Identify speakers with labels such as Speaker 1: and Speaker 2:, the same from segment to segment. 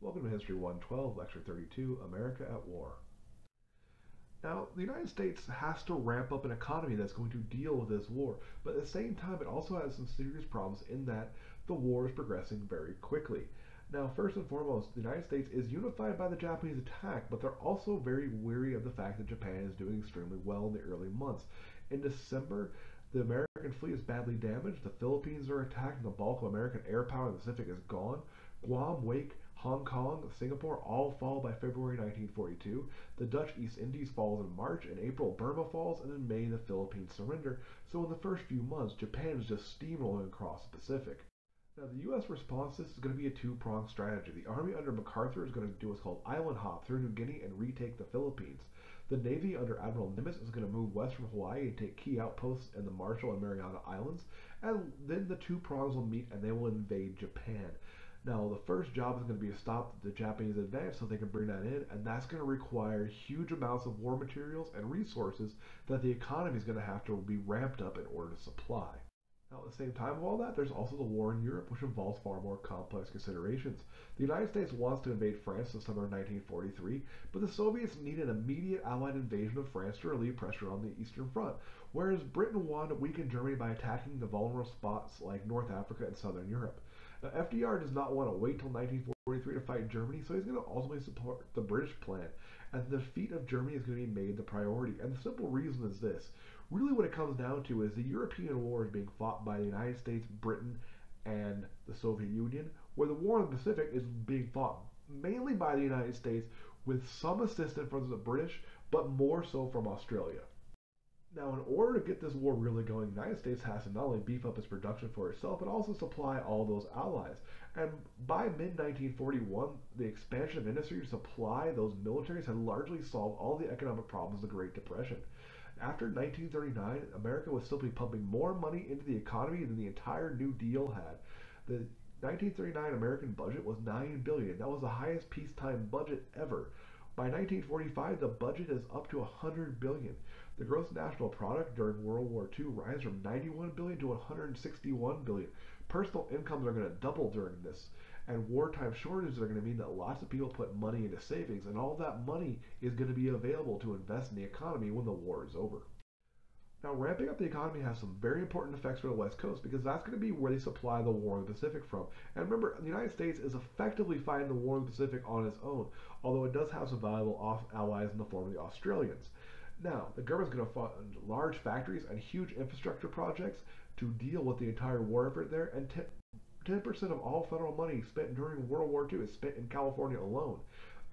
Speaker 1: Welcome to History 112, Lecture 32, America at War. Now, the United States has to ramp up an economy that's going to deal with this war, but at the same time, it also has some serious problems in that the war is progressing very quickly. Now, first and foremost, the United States is unified by the Japanese attack, but they're also very weary of the fact that Japan is doing extremely well in the early months. In December, the American fleet is badly damaged, the Philippines are attacked, and the bulk of American air power in the Pacific is gone. Guam, Wake, Hong Kong, Singapore all fall by February 1942. The Dutch East Indies falls in March. In April, Burma falls, and in May, the Philippines surrender. So in the first few months, Japan is just steamrolling across the Pacific. Now, the U.S. response to this is going to be a two-pronged strategy. The Army under MacArthur is going to do what's called island hop through New Guinea and retake the Philippines. The Navy under Admiral Nimitz is going to move west from Hawaii and take key outposts in the Marshall and Mariana Islands. And then the two prongs will meet and they will invade Japan. Now, the first job is going to be to stop the Japanese advance so they can bring that in, and that's going to require huge amounts of war materials and resources that the economy is going to have to be ramped up in order to supply. Now, at the same time of all that, there's also the war in Europe, which involves far more complex considerations. The United States wants to invade France in summer of 1943, but the Soviets need an immediate Allied invasion of France to relieve pressure on the Eastern Front, whereas Britain wanted to weaken Germany by attacking the vulnerable spots like North Africa and Southern Europe. Now, FDR does not want to wait till 1943 to fight Germany, so he's going to ultimately support the British plan, and the defeat of Germany is going to be made the priority. And the simple reason is this. Really what it comes down to is the European war is being fought by the United States, Britain, and the Soviet Union, where the war in the Pacific is being fought mainly by the United States with some assistance from the British, but more so from Australia. Now, in order to get this war really going, the United States has to not only beef up its production for itself, but also supply all those allies. And by mid-1941, the expansion of industry to supply those militaries had largely solved all the economic problems of the Great Depression. After 1939, America was simply pumping more money into the economy than the entire New Deal had. The 1939 American budget was $9 billion. That was the highest peacetime budget ever. By 1945, the budget is up to $100 billion. The gross national product during World War II rises from $91 billion to $161 billion. Personal incomes are going to double during this, and wartime shortages are going to mean that lots of people put money into savings, and all that money is going to be available to invest in the economy when the war is over. Now, ramping up the economy has some very important effects for the West Coast because that's going to be where they supply the war in the Pacific from. And remember, the United States is effectively fighting the war in the Pacific on its own, although it does have some valuable allies in the form of the Australians. Now, the government's going to fund large factories and huge infrastructure projects to deal with the entire war effort there, and 10% of all federal money spent during World War II is spent in California alone.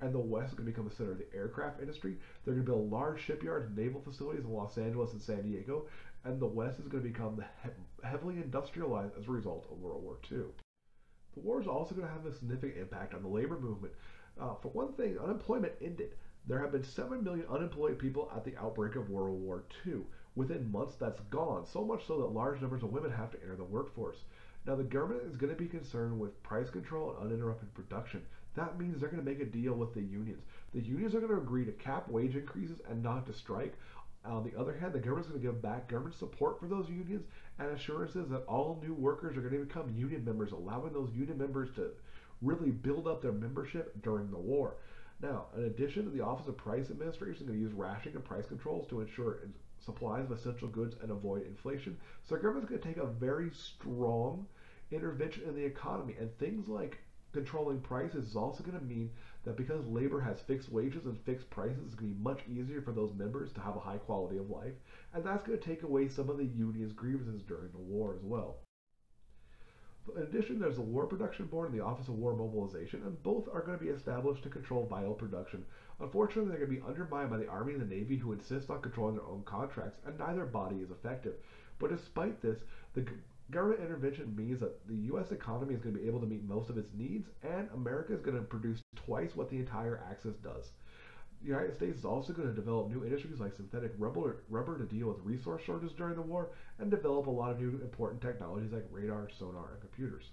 Speaker 1: And the West is going to become the center of the aircraft industry. They're going to build large shipyards and naval facilities in Los Angeles and San Diego, and the West is going to become heavily industrialized as a result of World War II. The war is also going to have a significant impact on the labor movement. For one thing, unemployment ended. There have been 7 million unemployed people at the outbreak of World War II. Within months, that's gone, so much so that large numbers of women have to enter the workforce. Now, the government is going to be concerned with price control and uninterrupted production. That means they're going to make a deal with the unions. The unions are going to agree to cap wage increases and not to strike. On the other hand, the government is going to give back government support for those unions and assurances that all new workers are going to become union members, allowing those union members to really build up their membership during the war. Now, in addition, the Office of Price Administration is going to use rationing and price controls to ensure supplies of essential goods and avoid inflation. So the government is going to take a very strong intervention in the economy, and things like controlling prices is also going to mean that because labor has fixed wages and fixed prices, it's going to be much easier for those members to have a high quality of life, and that's going to take away some of the union's grievances during the war as well. In addition, there's the War Production Board and the Office of War Mobilization, and both are going to be established to control vital production. Unfortunately, they're going to be undermined by the Army and the Navy, who insist on controlling their own contracts, and neither body is effective. But despite this, the government intervention means that the U.S. economy is going to be able to meet most of its needs, and America is going to produce twice what the entire Axis does. The United States is also going to develop new industries like synthetic rubber to deal with resource shortages during the war, and develop a lot of new important technologies like radar, sonar, and computers.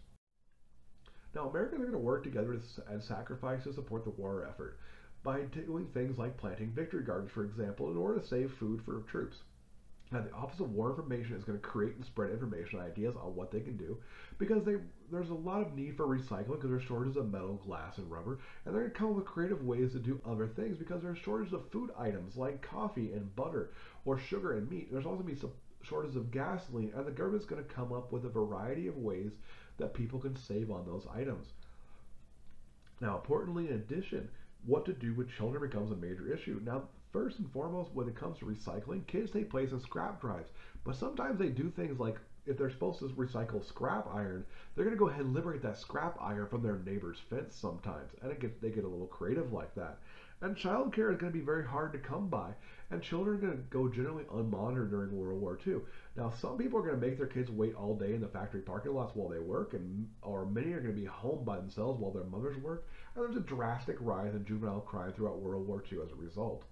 Speaker 1: Now, Americans are going to work together and sacrifice to support the war effort by doing things like planting victory gardens, for example, in order to save food for troops. Now, the Office of War Information is going to create and spread information and ideas on what they can do because there's a lot of need for recycling because there's shortages of metal, glass, and rubber, and they're going to come up with creative ways to do other things because there's shortages of food items like coffee and butter or sugar and meat. There's also going to be some shortages of gasoline, and the government's going to come up with a variety of ways that people can save on those items. Now, importantly, in addition, what to do with children becomes a major issue. Now, first and foremost, when it comes to recycling, kids take place in scrap drives, but sometimes they do things like if they're supposed to recycle scrap iron, they're going to go ahead and liberate that scrap iron from their neighbor's fence sometimes, and they get a little creative like that. And childcare is going to be very hard to come by, and children are going to go generally unmonitored during World War II. Now, some people are going to make their kids wait all day in the factory parking lots while they work, or many are going to be home by themselves while their mothers work. And there's a drastic rise in juvenile crime throughout World War II as a result.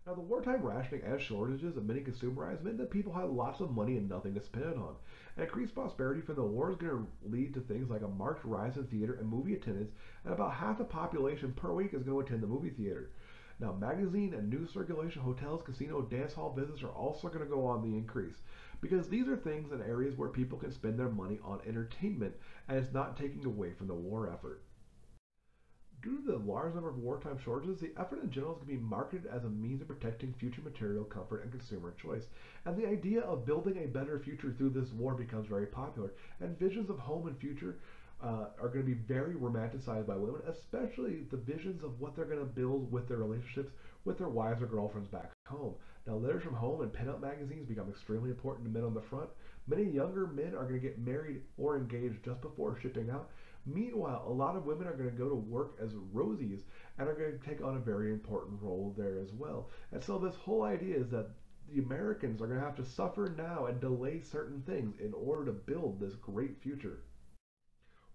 Speaker 1: Now, the wartime rationing and shortages of many consumer items meant that people had lots of money and nothing to spend it on. And increased prosperity from the war is going to lead to things like a marked rise in theater and movie attendance, and about half the population per week is going to attend the movie theater. Now, magazine and news circulation, hotels, casino, dance hall visits are also going to go on the increase because these are things and areas where people can spend their money on entertainment, and it's not taking away from the war effort. Due to the large number of wartime shortages, the effort in general is going to be marketed as a means of protecting future material comfort and consumer choice. And the idea of building a better future through this war becomes very popular. And visions of home and future are going to be very romanticized by women, especially the visions of what they're going to build with their relationships with their wives or girlfriends back home. Now, letters from home and pinup magazines become extremely important to men on the front. Many younger men are going to get married or engaged just before shipping out. Meanwhile, a lot of women are going to go to work as Rosies and are going to take on a very important role there as well. And so this whole idea is that the Americans are going to have to suffer now and delay certain things in order to build this great future.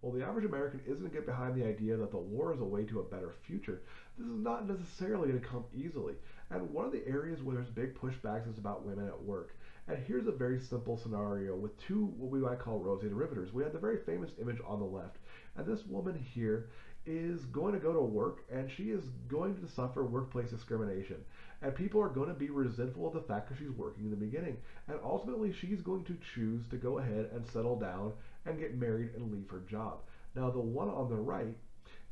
Speaker 1: While the average American isn't going to get behind the idea that the war is a way to a better future, this is not necessarily going to come easily. And one of the areas where there's big pushbacks is about women at work. And here's a very simple scenario with two what we might call rosy derivatives. We have the very famous image on the left, and this woman here is going to go to work, and she is going to suffer workplace discrimination. And people are going to be resentful of the fact that she's working in the beginning. And ultimately, she's going to choose to go ahead and settle down and get married and leave her job. Now, the one on the right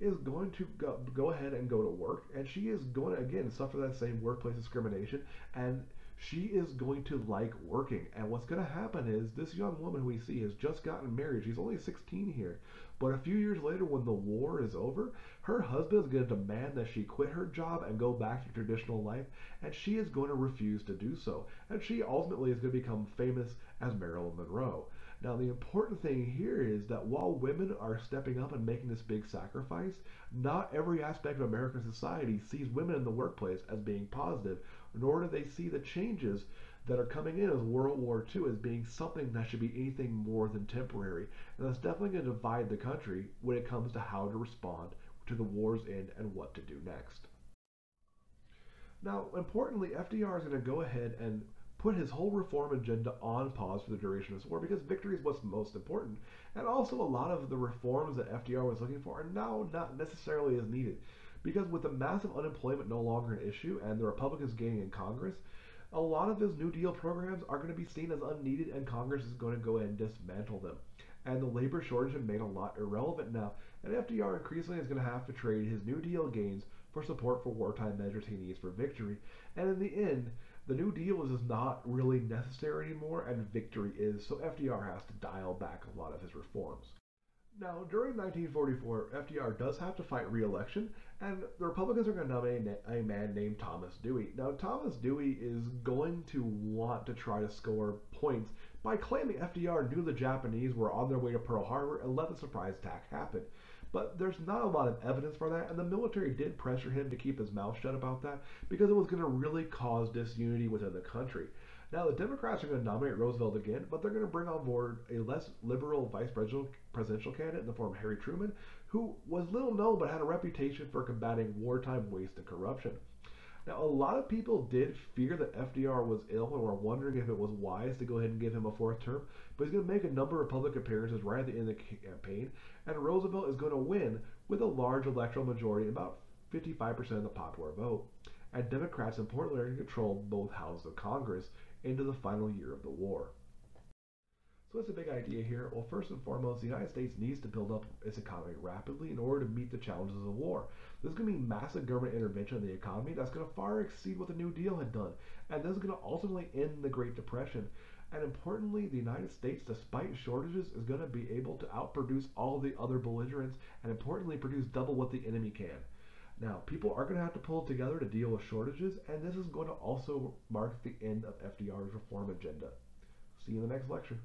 Speaker 1: is going to go ahead and go to work, and she is going to, again, suffer that same workplace discrimination, and she is going to like working. And what's going to happen is this young woman we see has just gotten married. She's only 16 here. But a few years later, when the war is over, her husband is going to demand that she quit her job and go back to traditional life, and she is going to refuse to do so. And she ultimately is going to become famous as Marilyn Monroe. Now, the important thing here is that while women are stepping up and making this big sacrifice, not every aspect of American society sees women in the workplace as being positive, nor do they see the changes that are coming in as World War II as being something that should be anything more than temporary. And that's definitely going to divide the country when it comes to how to respond to the war's end and what to do next. Now, importantly, FDR is going to go ahead and put his whole reform agenda on pause for the duration of this war because victory is what's most important. And also, a lot of the reforms that FDR was looking for are now not necessarily as needed. Because with the massive unemployment no longer an issue and the Republicans gaining in Congress, a lot of his New Deal programs are going to be seen as unneeded, and Congress is going to go ahead and dismantle them. And the labor shortage has made a lot irrelevant now, and FDR increasingly is going to have to trade his New Deal gains for support for wartime measures he needs for victory. And in the end, the New Deal is not really necessary anymore, and victory is, so FDR has to dial back a lot of his reforms. Now, during 1944, FDR does have to fight re-election, and the Republicans are going to nominate a man named Thomas Dewey. Now, Thomas Dewey is going to want to try to score points by claiming FDR knew the Japanese were on their way to Pearl Harbor and let the surprise attack happen. But there's not a lot of evidence for that, and the military did pressure him to keep his mouth shut about that because it was going to really cause disunity within the country. Now, the Democrats are going to nominate Roosevelt again, but they're going to bring on board a less liberal vice presidential candidate in the form of Harry Truman, who was little known but had a reputation for combating wartime waste and corruption. Now, a lot of people did fear that FDR was ill and were wondering if it was wise to go ahead and give him a fourth term, but he's going to make a number of public appearances right at the end of the campaign, and Roosevelt is going to win with a large electoral majority, about 55% of the popular vote. And Democrats, importantly, are going to control both houses of Congress into the final year of the war. So what's the big idea here? Well, first and foremost, the United States needs to build up its economy rapidly in order to meet the challenges of war. There's going to be massive government intervention in the economy that's going to far exceed what the New Deal had done. And this is going to ultimately end the Great Depression. And importantly, the United States, despite shortages, is going to be able to outproduce all the other belligerents and importantly produce double what the enemy can. Now, people are going to have to pull together to deal with shortages, and this is going to also mark the end of FDR's reform agenda. See you in the next lecture.